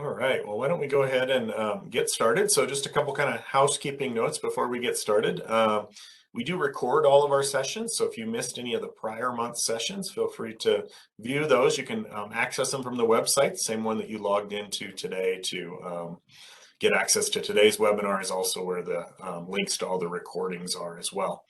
All right, well, why don't we go ahead and get started? So just a couple kind of housekeeping notes before we get started. We do record all of our sessions, so if you missed any of the prior month sessions, feel free to view those. You can access them from the website, same one that you logged into today to get access to today's webinar is also where the links to all the recordings are as well.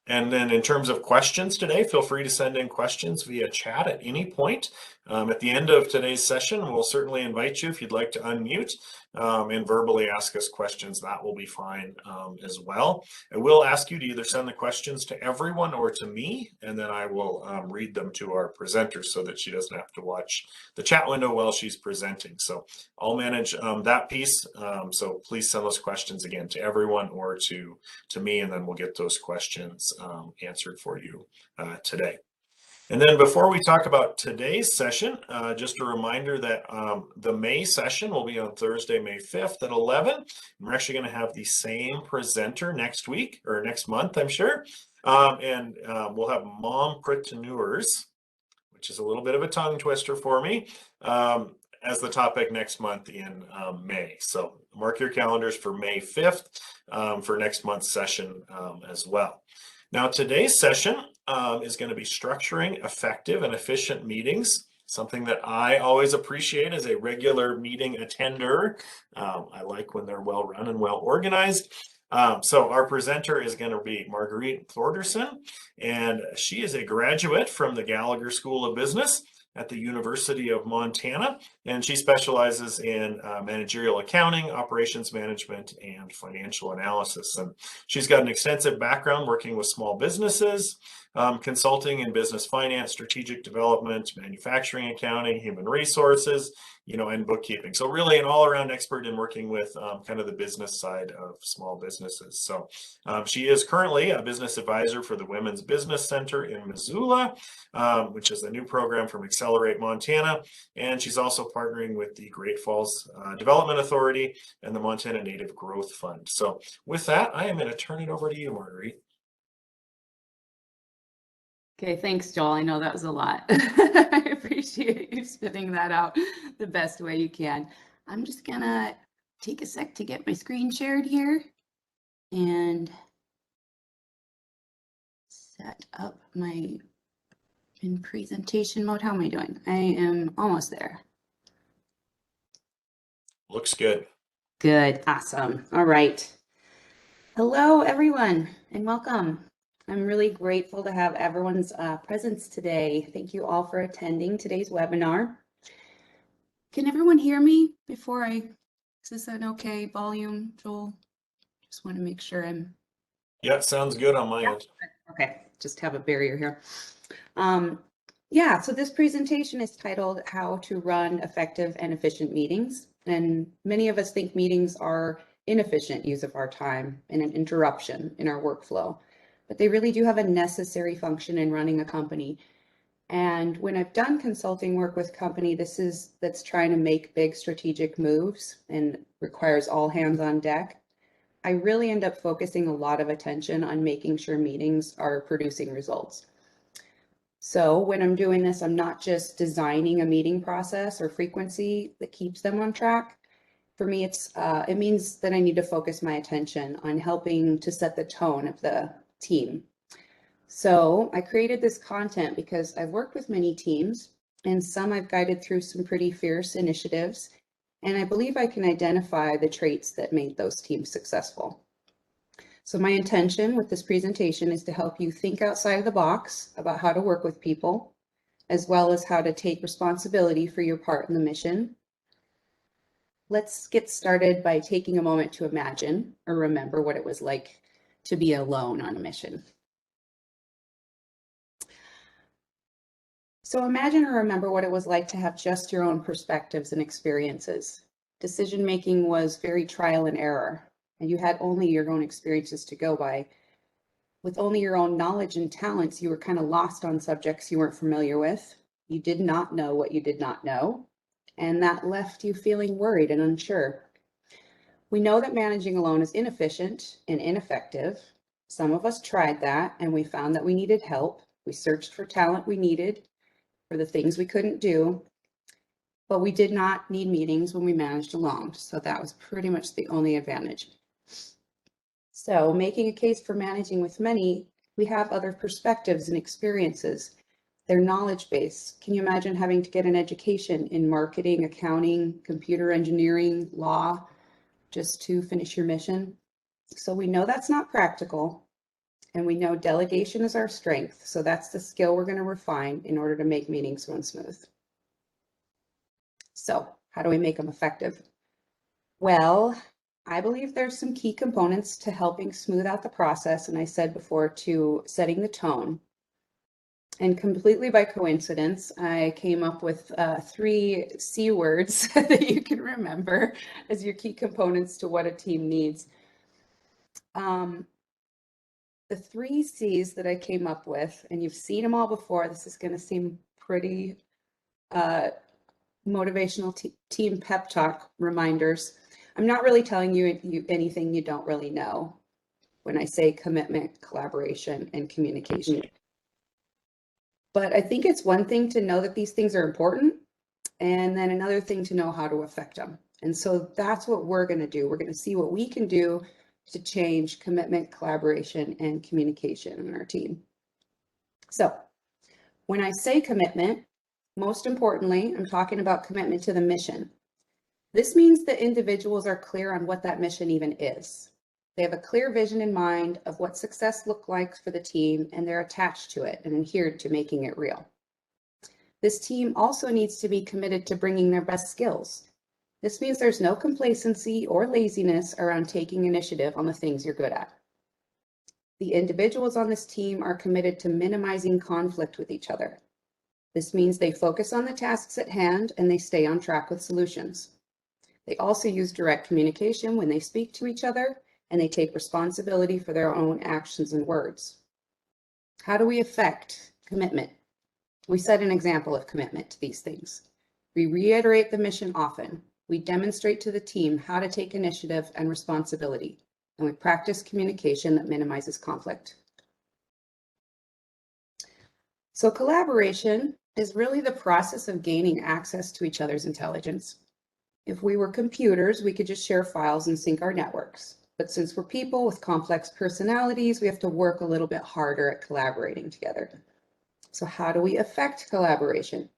And then in terms of questions today, feel free to send in questions via chat at any point. At the end of today's session, we'll certainly invite you if you'd like to unmute and verbally ask us questions. That will be fine as well. I will ask you to either send the questions to everyone or to me, and then I will read them to our presenter so that she doesn't have to watch the chat window while she's presenting. So I'll manage that piece. So please send those questions again to everyone or to me, and then we'll get those questions answered for you today. And then before we talk about today's session, just a reminder that the May session will be on Thursday, May 5th at 11. We're actually going to have the same presenter next week or next month, I'm sure. And we'll have mompreneurs, which is a little bit of a tongue twister for me, as the topic next month in May. So mark your calendars for May 5th for next month's session as well. Now, today's session is going to be structuring effective and efficient meetings, something that I always appreciate as a regular meeting attender. I like when they're well run and well organized. So our presenter is going to be Marguerite Thordarson, and she is a graduate from the Gallagher School of Business at the University of Montana, and she specializes in managerial accounting, operations management, and financial analysis. And she's got an extensive background working with small businesses, consulting in business finance, strategic development, manufacturing accounting, human resources, and bookkeeping. So really an all-around expert in working with kind of the business side of small businesses. So she is currently a business advisor for the Women's Business Center in Missoula, which is a new program from Accelerate Montana. And she's also partnering with the Great Falls Development Authority and the Montana Native Growth Fund. So with that, I am going to turn it over to you, Marguerite. Okay, thanks, Joel. I know that was a lot. I appreciate you spitting that out the best way you can. I'm just gonna take a sec to get my screen shared here and set up my in presentation mode. How am I doing? I am almost there. Looks good. Good, awesome. All right. Hello, everyone, and welcome. I'm really grateful to have everyone's presence today. Thank you all for attending today's webinar. Can everyone hear me before is this an okay volume, Joel? Just want to make sure I'm. Yeah, sounds good on my end. Okay, just have a barrier here. Yeah, so this presentation is titled How to Run Effective and Efficient Meetings. And many of us think meetings are inefficient use of our time and an interruption in our workflow. But they really do have a necessary function in running a company. And when I've done consulting work with company, that's trying to make big strategic moves and requires all hands on deck, I really end up focusing a lot of attention on making sure meetings are producing results. So when I'm doing this, I'm not just designing a meeting process or frequency that keeps them on track. For me, it means that I need to focus my attention on helping to set the tone of the team. So I created this content because I've worked with many teams, and some I've guided through some pretty fierce initiatives, and I believe I can identify the traits that made those teams successful. So my intention with this presentation is to help you think outside of the box about how to work with people, as well as how to take responsibility for your part in the mission. Let's get started by taking a moment to imagine or remember what it was like to be alone on a mission. So imagine or remember what it was like to have just your own perspectives and experiences. Decision-making was very trial and error, and you had only your own experiences to go by. With only your own knowledge and talents, you were kind of lost on subjects you weren't familiar with. You did not know what you did not know, and that left you feeling worried and unsure. We know that managing alone is inefficient and ineffective. Some of us tried that, and we found that we needed help. We searched for talent we needed, for the things we couldn't do. but we did not need meetings when we managed alone. So that was pretty much the only advantage. So making a case for managing with many, we have other perspectives and experiences. Their knowledge base. Can you imagine having to get an education in marketing, accounting, computer engineering, law, just to finish your mission? So we know that's not practical, and we know delegation is our strength. So that's the skill we're going to refine in order to make meetings run smooth. So how do we make them effective? Well, I believe there's some key components to helping smooth out the process. And I said before, to setting the tone. And completely by coincidence, I came up with 3 C words that you can remember as your key components to what a team needs. The 3 C's that I came up with, and you've seen them all before, this is going to seem pretty motivational team pep talk reminders. I'm not really telling you anything you don't really know when I say commitment, collaboration, and communication. But I think it's one thing to know that these things are important, and then another thing to know how to affect them. And so that's what we're going to do. We're going to see what we can do to change commitment, collaboration, and communication in our team. So when I say commitment, most importantly, I'm talking about commitment to the mission. This means that individuals are clear on what that mission even is. They have a clear vision in mind of what success looks like for the team, and they're attached to it and adhered to making it real. This team also needs to be committed to bringing their best skills. This means there's no complacency or laziness around taking initiative on the things you're good at. The individuals on this team are committed to minimizing conflict with each other. This means they focus on the tasks at hand and they stay on track with solutions. They also use direct communication when they speak to each other, and they take responsibility for their own actions and words. How do we affect commitment? We set an example of commitment to these things. We reiterate the mission often. We demonstrate to the team how to take initiative and responsibility, and we practice communication that minimizes conflict. So collaboration is really the process of gaining access to each other's intelligence. If we were computers, we could just share files and sync our networks. But since we're people with complex personalities, we have to work a little bit harder at collaborating together. So how do we affect collaboration?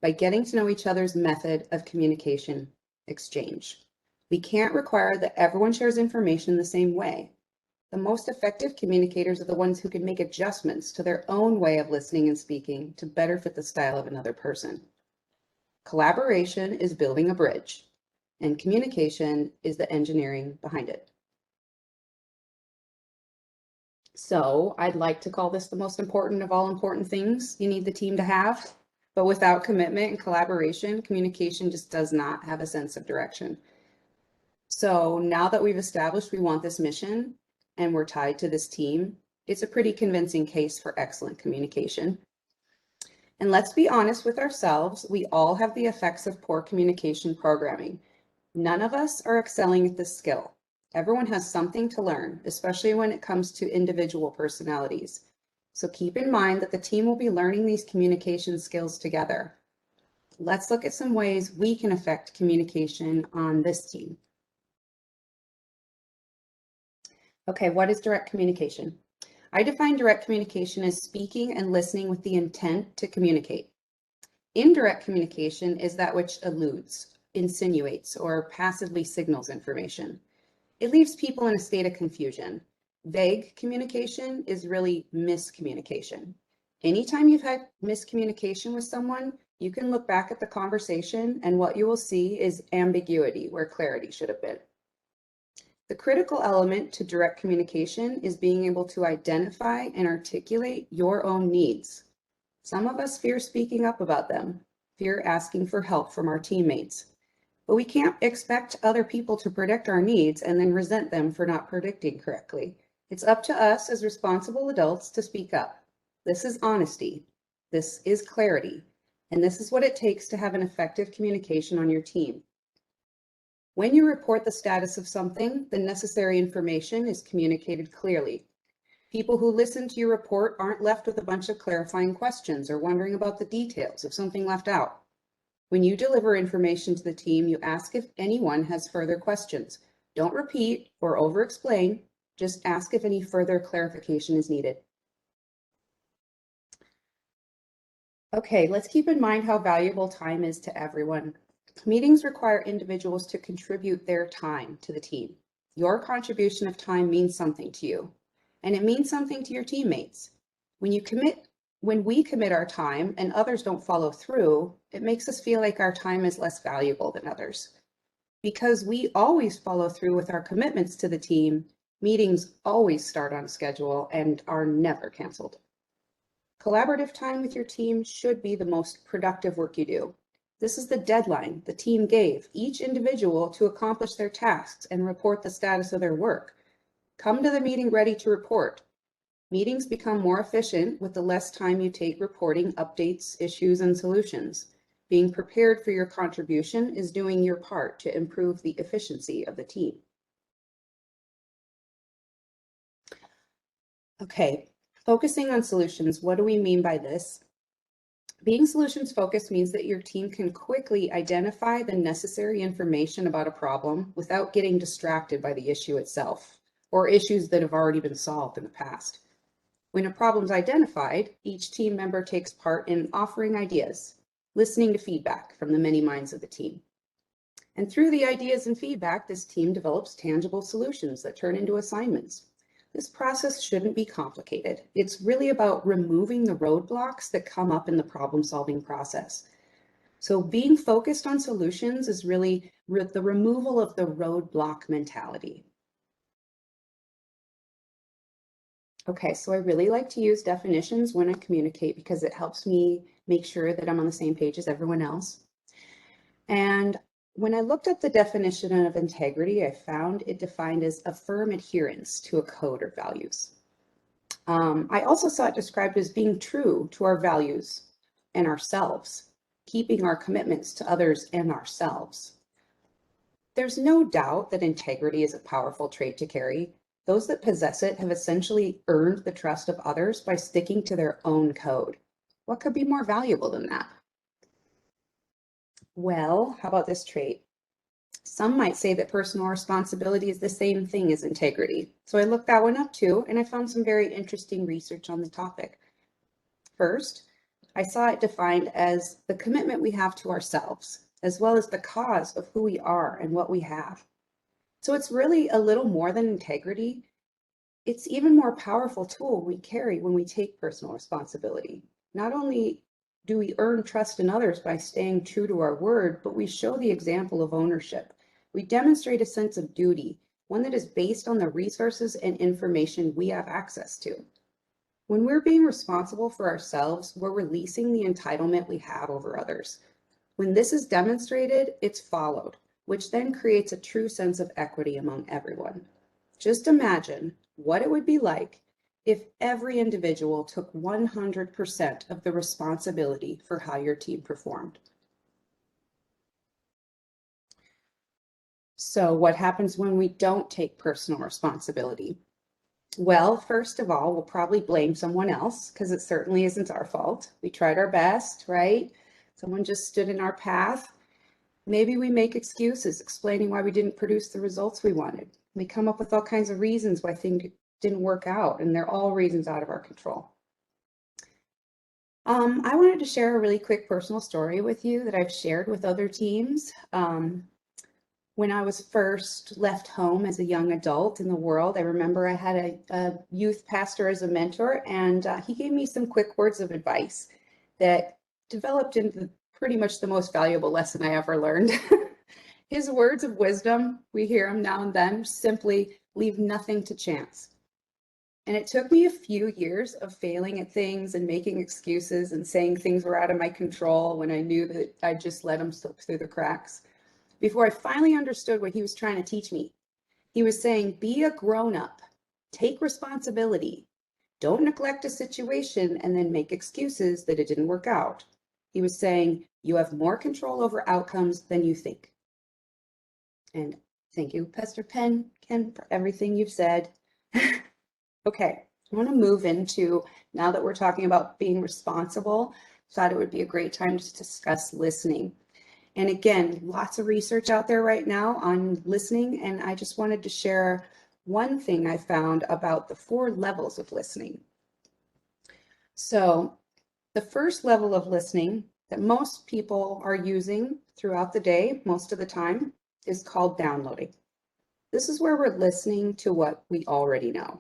By getting to know each other's method of communication exchange. We can't require that everyone shares information the same way. The most effective communicators are the ones who can make adjustments to their own way of listening and speaking to better fit the style of another person. Collaboration is building a bridge, and communication is the engineering behind it. So I'd like to call this the most important of all important things you need the team to have. But without commitment and collaboration, communication just does not have a sense of direction. So now that we've established we want this mission and we're tied to this team, it's a pretty convincing case for excellent communication. And let's be honest with ourselves, we all have the effects of poor communication programming. None of us are excelling at this skill. Everyone has something to learn, especially when it comes to individual personalities. So keep in mind that the team will be learning these communication skills together. Let's look at some ways we can affect communication on this team. Okay, what is direct communication? I define direct communication as speaking and listening with the intent to communicate. Indirect communication is that which alludes, insinuates, or passively signals information. It leaves people in a state of confusion. Vague communication is really miscommunication. Anytime you've had miscommunication with someone, you can look back at the conversation and what you will see is ambiguity where clarity should have been. The critical element to direct communication is being able to identify and articulate your own needs. Some of us fear speaking up about them, fear asking for help from our teammates. But we can't expect other people to predict our needs and then resent them for not predicting correctly. It's up to us as responsible adults to speak up. This is honesty. This is clarity. And this is what it takes to have an effective communication on your team. When you report the status of something, the necessary information is communicated clearly. People who listen to your report aren't left with a bunch of clarifying questions or wondering about the details of something left out. When you deliver information to the team, you ask if anyone has further questions. Don't repeat or over-explain, just ask if any further clarification is needed. Okay, let's keep in mind how valuable time is to everyone. Meetings require individuals to contribute their time to the team. Your contribution of time means something to you, and it means something to your teammates. When we commit our time and others don't follow through, it makes us feel like our time is less valuable than others. Because we always follow through with our commitments to the team, meetings always start on schedule and are never canceled. Collaborative time with your team should be the most productive work you do. This is the deadline the team gave each individual to accomplish their tasks and report the status of their work. Come to the meeting ready to report. Meetings become more efficient with the less time you take reporting updates, issues, and solutions. Being prepared for your contribution is doing your part to improve the efficiency of the team. Okay, focusing on solutions. What do we mean by this? Being solutions focused means that your team can quickly identify the necessary information about a problem without getting distracted by the issue itself or issues that have already been solved in the past. When a problem is identified, each team member takes part in offering ideas, listening to feedback from the many minds of the team. And through the ideas and feedback, this team develops tangible solutions that turn into assignments. This process shouldn't be complicated. It's really about removing the roadblocks that come up in the problem-solving process. So being focused on solutions is really the removal of the roadblock mentality. Okay, so I really like to use definitions when I communicate because it helps me make sure that I'm on the same page as everyone else. And when I looked at the definition of integrity, I found it defined as a firm adherence to a code or values. I also saw it described as being true to our values and ourselves, keeping our commitments to others and ourselves. There's no doubt that integrity is a powerful trait to carry. Those that possess it have essentially earned the trust of others by sticking to their own code. What could be more valuable than that? Well, how about this trait? Some might say that personal responsibility is the same thing as integrity. So I looked that one up too, and I found some very interesting research on the topic. First, I saw it defined as the commitment we have to ourselves, as well as the cause of who we are and what we have. So it's really a little more than integrity. It's even more powerful tool we carry when we take personal responsibility. Not only do we earn trust in others by staying true to our word, but we show the example of ownership. We demonstrate a sense of duty, one that is based on the resources and information we have access to. When we're being responsible for ourselves, we're releasing the entitlement we have over others. When this is demonstrated, it's followed, which then creates a true sense of equity among everyone. Just imagine what it would be like if every individual took 100% of the responsibility for how your team performed. So what happens when we don't take personal responsibility? Well, first of all, we'll probably blame someone else because it certainly isn't our fault. We tried our best, right? Someone just stood in our path. Maybe we make excuses explaining why we didn't produce the results we wanted. We come up with all kinds of reasons why things didn't work out, and they're all reasons out of our control. I wanted to share a really quick personal story with you that I've shared with other teams. When I was first left home as a young adult in the world, I remember I had a youth pastor as a mentor, and he gave me some quick words of advice that developed into pretty much the most valuable lesson I ever learned. His words of wisdom, we hear them now and then, simply leave nothing to chance. And it took me a few years of failing at things and making excuses and saying things were out of my control when I knew that I just let them slip through the cracks before I finally understood what he was trying to teach me. He was saying, be a grown-up, take responsibility, don't neglect a situation and then make excuses that it didn't work out. He was saying, you have more control over outcomes than you think. And thank you, Pastor Ken, for everything you've said. Okay, I want to move into, now that we're talking about being responsible, thought it would be a great time to discuss listening. And again, lots of research out there right now on listening. And I just wanted to share one thing I found about the 4 levels of listening. So the first level of listening that most people are using throughout the day, most of the time, is called downloading. This is where we're listening to what we already know.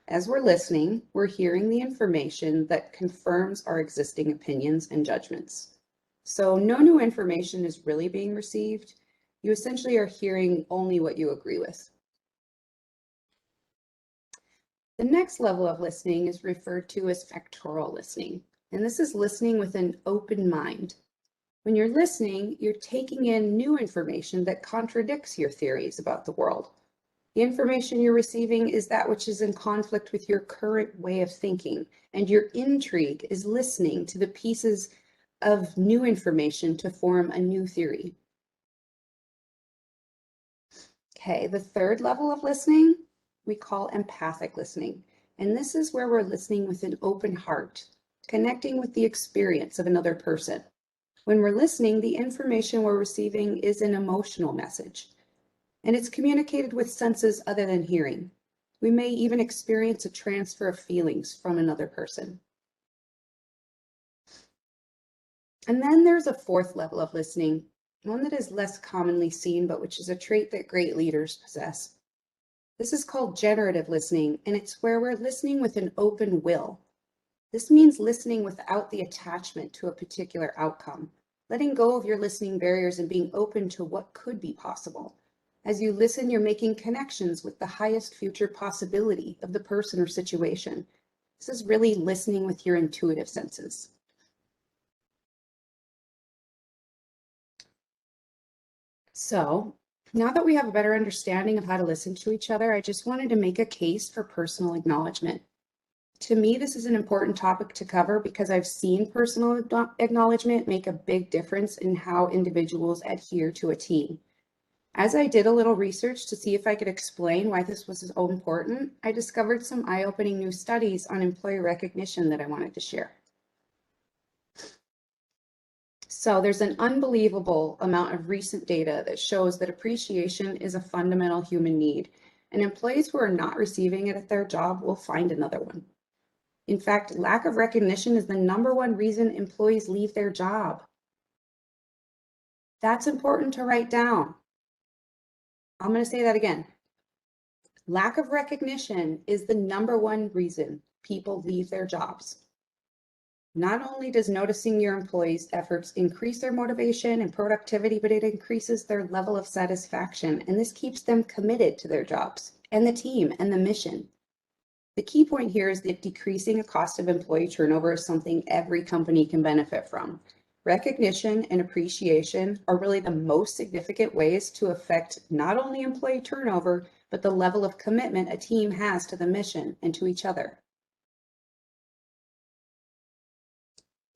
As we're listening, we're hearing the information that confirms our existing opinions and judgments. So no new information is really being received. You essentially are hearing only what you agree with. The next level of listening is referred to as factorial listening, and this is listening with an open mind. When you're listening, you're taking in new information that contradicts your theories about the world. The information you're receiving is that which is in conflict with your current way of thinking, and your intrigue is listening to the pieces of new information to form a new theory. Okay, the third level of listening we call empathic listening, and this is where we're listening with an open heart, connecting with the experience of another person. When we're listening, the information we're receiving is an emotional message, and it's communicated with senses other than hearing. We may even experience a transfer of feelings from another person. And then there's a 4th level of listening, one that is less commonly seen, but which is a trait that great leaders possess. This is called generative listening, and it's where we're listening with an open will. This means listening without the attachment to a particular outcome, letting go of your listening barriers and being open to what could be possible. As you listen, you're making connections with the highest future possibility of the person or situation. This is really listening with your intuitive senses. So now that we have a better understanding of how to listen to each other, I just wanted to make a case for personal acknowledgement. To me, this is an important topic to cover because I've seen personal acknowledgement make a big difference in how individuals adhere to a team. As I did a little research to see if I could explain why this was so important, I discovered some eye-opening new studies on employee recognition that I wanted to share. So there's an unbelievable amount of recent data that shows that appreciation is a fundamental human need, and employees who are not receiving it at their job will find another one. In fact, lack of recognition is the #1 reason employees leave their job. That's important to write down. I'm going to say that again. Lack of recognition is the #1 reason people leave their jobs. Not only does noticing your employees' efforts increase their motivation and productivity, but it increases their level of satisfaction, and this keeps them committed to their jobs and the team and the mission. The key point here is that decreasing the cost of employee turnover is something every company can benefit from. Recognition and appreciation are really the most significant ways to affect not only employee turnover, but the level of commitment a team has to the mission and to each other.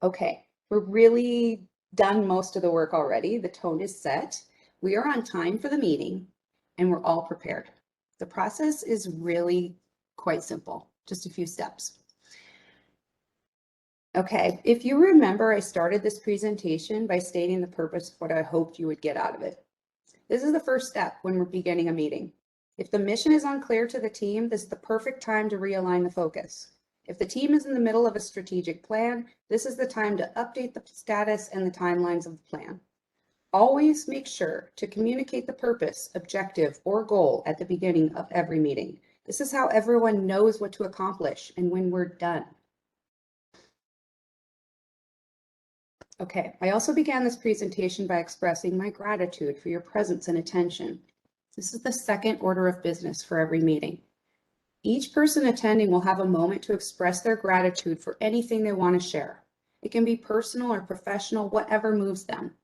Okay, we're really done most of the work already. The tone is set. We are on time for the meeting and we're all prepared. The process is really quite simple, just a few steps. Okay, if you remember, I started this presentation by stating the purpose of what I hoped you would get out of it. This is the first step when we're beginning a meeting. If the mission is unclear to the team, this is the perfect time to realign the focus. If the team is in the middle of a strategic plan, this is the time to update the status and the timelines of the plan. Always make sure to communicate the purpose, objective, or goal at the beginning of every meeting. This is how everyone knows what to accomplish and when we're done. Okay, I also began this presentation by expressing my gratitude for your presence and attention. This is the second order of business for every meeting. Each person attending will have a moment to express their gratitude for anything they want to share. It can be personal or professional, whatever moves them.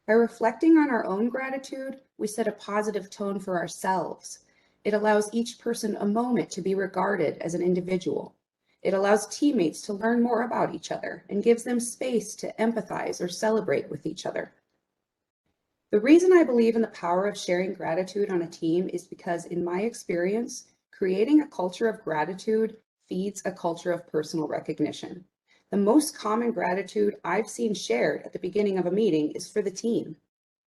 By reflecting on our own gratitude, we set a positive tone for ourselves. It allows each person a moment to be regarded as an individual. It allows teammates to learn more about each other and gives them space to empathize or celebrate with each other. The reason I believe in the power of sharing gratitude on a team is because, in my experience, creating a culture of gratitude feeds a culture of personal recognition. The most common gratitude I've seen shared at the beginning of a meeting is for the team.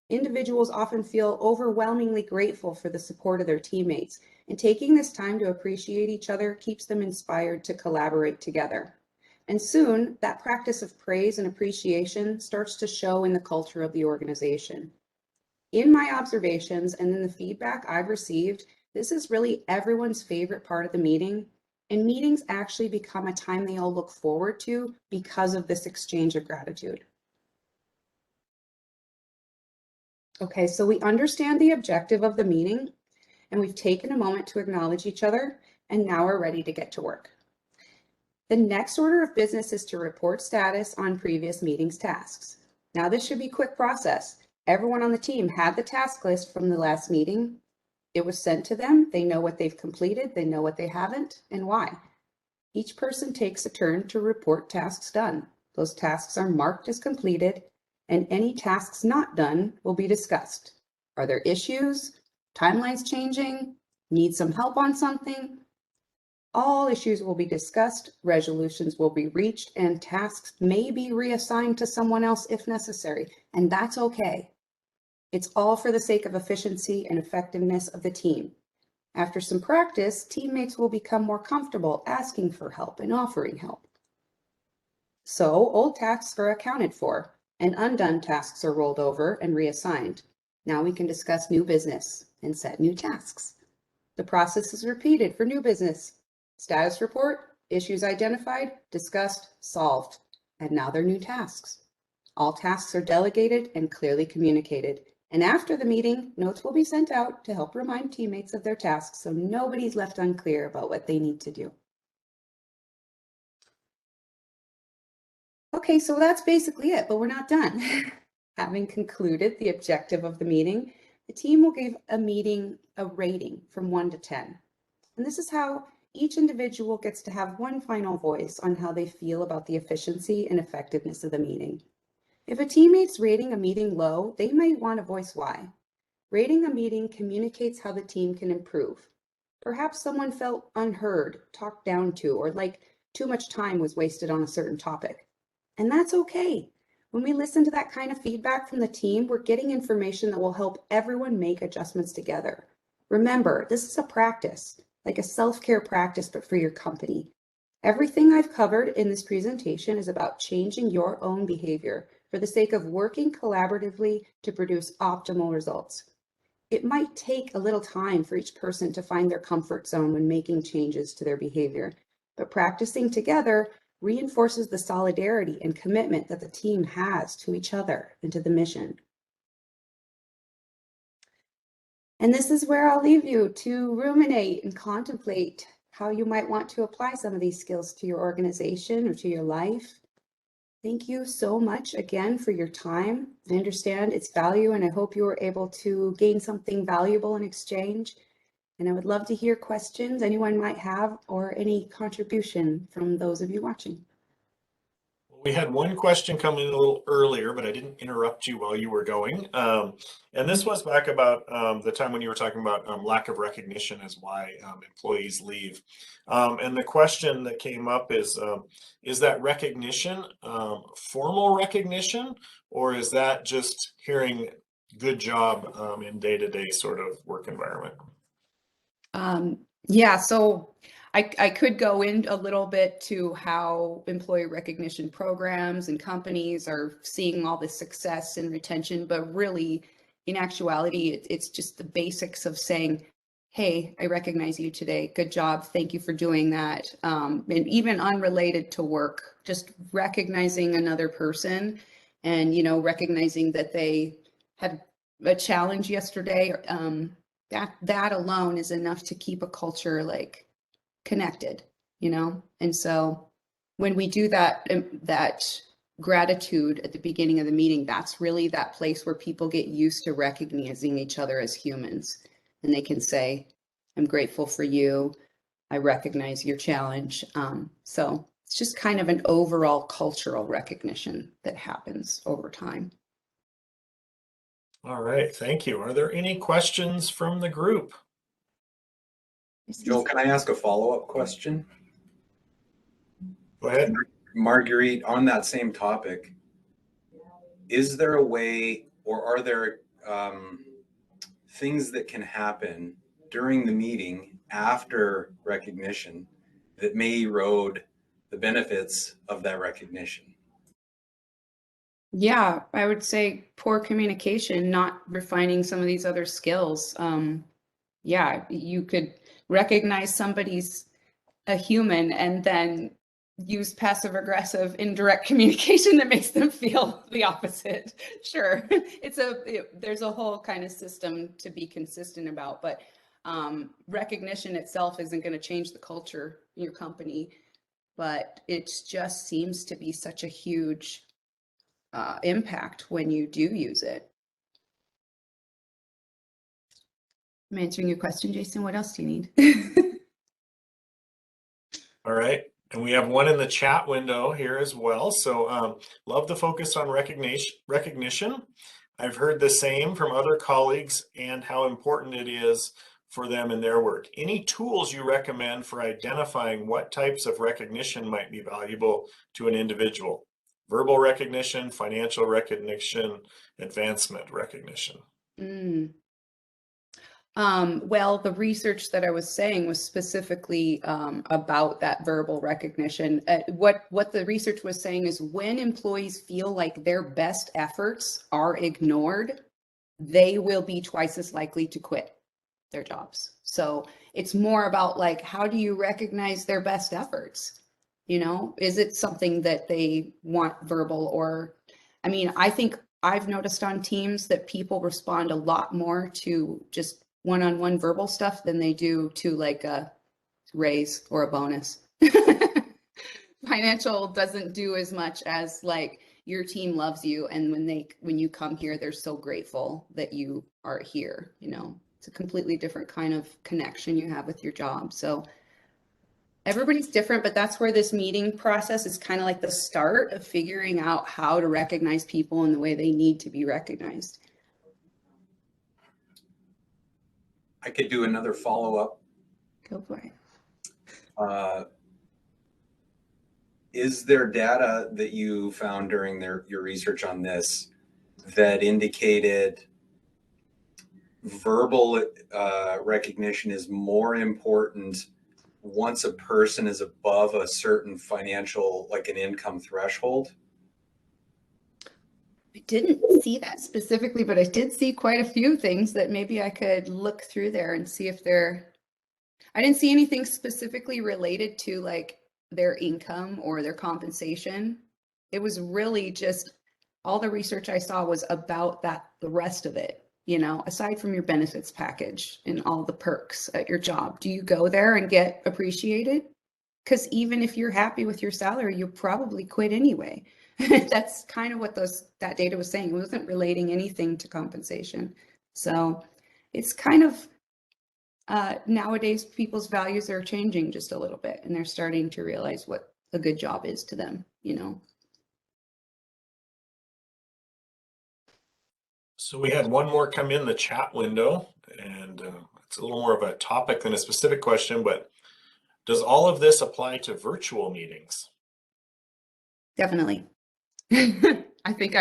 Individuals often feel overwhelmingly grateful for the support of their teammates, and taking this time to appreciate each other keeps them inspired to collaborate together. And soon, that practice of praise and appreciation starts to show in the culture of the organization. In my observations and in the feedback I've received, this is really everyone's favorite part of the meeting, and meetings actually become a time they all look forward to because of this exchange of gratitude. Okay, so we understand the objective of the meeting, and we've taken a moment to acknowledge each other, and now we're ready to get to work. The next order of business is to report status on previous meetings tasks. Now this should be a quick process. Everyone on the team had the task list from the last meeting. It was sent to them. They know what they've completed, they know what they haven't, and why. Each person takes a turn to report tasks done. Those tasks are marked as completed, and any tasks not done will be discussed. Are there issues? Timelines changing? Need some help on something? All issues will be discussed, resolutions will be reached, and tasks may be reassigned to someone else if necessary, and that's okay. It's all for the sake of efficiency and effectiveness of the team. After some practice, teammates will become more comfortable asking for help and offering help. So old tasks are accounted for, and undone tasks are rolled over and reassigned. Now we can discuss new business and set new tasks. The process is repeated for new business. Status report, issues identified, discussed, solved, and now they're new tasks. All tasks are delegated and clearly communicated. And after the meeting, notes will be sent out to help remind teammates of their tasks so nobody's left unclear about what they need to do. Okay, so that's basically it, but we're not done. Having concluded the objective of the meeting, the team will give a meeting a rating from 1 to 10. And this is how each individual gets to have one final voice on how they feel about the efficiency and effectiveness of the meeting. If a teammate's rating a meeting low, they might want to voice why. Rating a meeting communicates how the team can improve. Perhaps someone felt unheard, talked down to, or like too much time was wasted on a certain topic. And that's okay. When we listen to that kind of feedback from the team, we're getting information that will help everyone make adjustments together. Remember, this is a practice, like a self-care practice, but for your company. Everything I've covered in this presentation is about changing your own behavior for the sake of working collaboratively to produce optimal results. It might take a little time for each person to find their comfort zone when making changes to their behavior, but practicing together reinforces the solidarity and commitment that the team has to each other and to the mission. And this is where I'll leave you to ruminate and contemplate how you might want to apply some of these skills to your organization or to your life. Thank you so much again for your time. I understand its value, and I hope you were able to gain something valuable in exchange. And I would love to hear questions anyone might have or any contribution from those of you watching. We had one question come in a little earlier, but I didn't interrupt you while you were going. And this was back about the time when you were talking about lack of recognition as why employees leave. And the question that came up is that recognition formal recognition, or is that just hearing good job in day-to-day sort of work environment? Yeah, so I could go in a little bit to how employee recognition programs and companies are seeing all this success and retention, but really, in actuality, it's just the basics of saying, hey, I recognize you today. Good job. Thank you for doing that. And even unrelated to work, just recognizing another person and, recognizing that they had a challenge yesterday. That alone is enough to keep a culture like connected, And so when we do that gratitude at the beginning of the meeting, that's really that place where people get used to recognizing each other as humans, and they can say, I'm grateful for you. I recognize your challenge. So it's just kind of an overall cultural recognition that happens over time. All right, thank you. Are there any questions from the group? Joel, can I ask a follow-up question? Go ahead. Marguerite, on that same topic, is there a way, or are there things that can happen during the meeting after recognition that may erode the benefits of that recognition? Yeah, I would say poor communication, not refining some of these other skills. Yeah, you could recognize somebody's a human and then use passive aggressive indirect communication that makes them feel the opposite. Sure. There's a whole kind of system to be consistent about, but recognition itself isn't going to change the culture in your company, but it just seems to be such a huge impact when you do use it. I'm answering your question, Jason. What else do you need? All right. And we have one in the chat window here as well. So love the focus on recognition. I've heard the same from other colleagues and how important it is for them in their work. Any tools you recommend for identifying what types of recognition might be valuable to an individual? Verbal recognition, financial recognition, advancement recognition. Well, the research that I was saying was specifically about that verbal recognition. What the research was saying is when employees feel like their best efforts are ignored, they will be twice as likely to quit their jobs. So it's more about like, how do you recognize their best efforts? You know, is it something that they want verbal or, I mean, I think I've noticed on teams that people respond a lot more to just one-on-one verbal stuff than they do to like a raise or a bonus. Financial doesn't do as much as like your team loves you, and when you come here, they're so grateful that you are here. You know, it's a completely different kind of connection you have with your job. So everybody's different, but that's where this meeting process is kind of like the start of figuring out how to recognize people in the way they need to be recognized. I could do another follow-up. Go for it. Is there data that you found during your research on this that indicated verbal recognition is more important once a person is above a certain financial, like an income threshold? I didn't see that specifically, but I did see quite a few things that maybe I could look through there and see if I didn't see anything specifically related to like their income or their compensation. It was really just all the research I saw was about the rest of it, you know, aside from your benefits package and all the perks at your job. Do you go there and get appreciated? Because even if you're happy with your salary, you'll probably quit anyway. That's kind of what that data was saying. It wasn't relating anything to compensation. So it's kind of nowadays people's values are changing just a little bit, and they're starting to realize what a good job is to them, you know. So we had one more come in the chat window, and it's a little more of a topic than a specific question, but does all of this apply to virtual meetings? Definitely. I think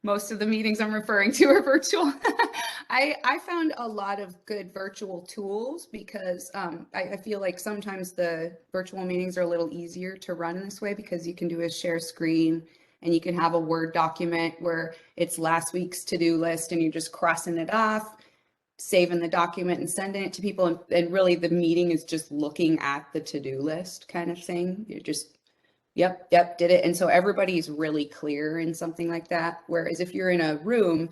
most of the meetings I'm referring to are virtual. I found a lot of good virtual tools because I feel like sometimes the virtual meetings are a little easier to run this way because you can do a share screen and you can have a Word document where it's last week's to-do list and you're just crossing it off, saving the document and sending it to people. And really the meeting is just looking at the to-do list kind of thing. You're just Yep, did it. And so everybody's really clear in something like that. Whereas if you're in a room,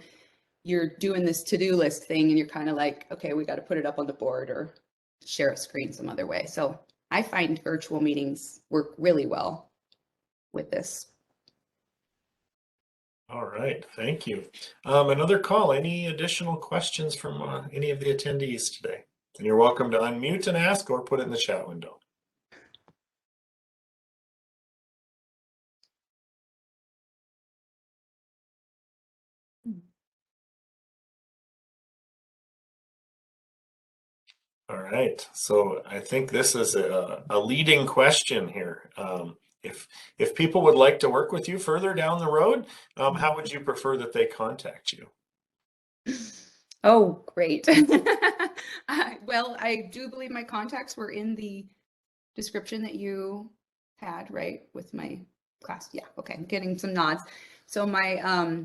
you're doing this to-do list thing and you're kind of like, okay, we got to put it up on the board or share a screen some other way. So I find virtual meetings work really well with this. All right, thank you. Another call. Any additional questions from any of the attendees today? And you're welcome to unmute and ask or put it in the chat window. All right, so I think this is a leading question here. If people would like to work with you further down the road, how would you prefer that they contact you? Oh, great. Well, I do believe my contacts were in the description that you had, right, with my class. Yeah, okay, I'm getting some nods. So my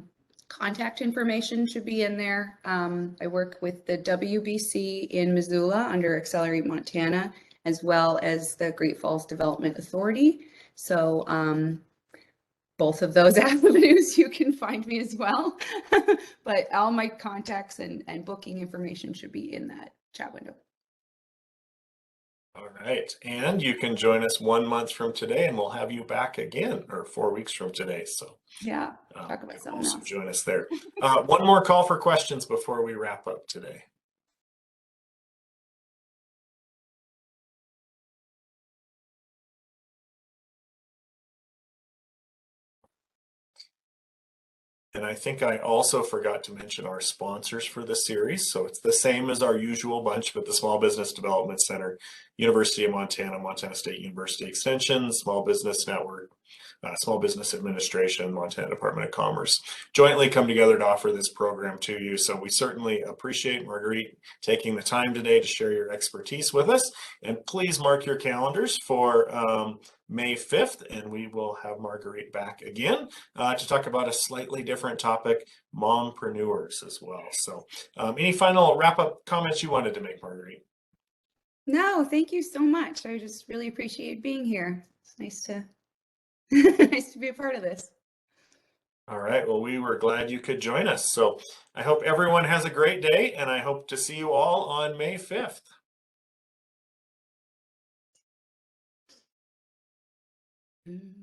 contact information should be in there. I work with the WBC in Missoula under Accelerate Montana, as well as the Great Falls Development Authority. So both of those avenues you can find me as well. But all my contacts and booking information should be in that chat window. All right. And you can join us 1 month from today, and we'll have you back again, or 4 weeks from today. So Yeah, talk you about can something also else. join us there. One more call for questions before we wrap up today. And I think I also forgot to mention our sponsors for the series. So it's the same as our usual bunch, but the Small Business Development Center, University of Montana, Montana State University Extension, Small Business Network, Small Business Administration, Montana Department of Commerce, jointly come together to offer this program to you. So we certainly appreciate, Marguerite, taking the time today to share your expertise with us. And please mark your calendars for May 5th, and we will have Marguerite back again to talk about a slightly different topic, mompreneurs as well. So any final wrap-up comments you wanted to make, Marguerite? No, thank you so much. I just really appreciate being here. It's nice to nice to be a part of this. All right, well, we were glad you could join us. So I hope everyone has a great day, and I hope to see you all on May 5th. Mm.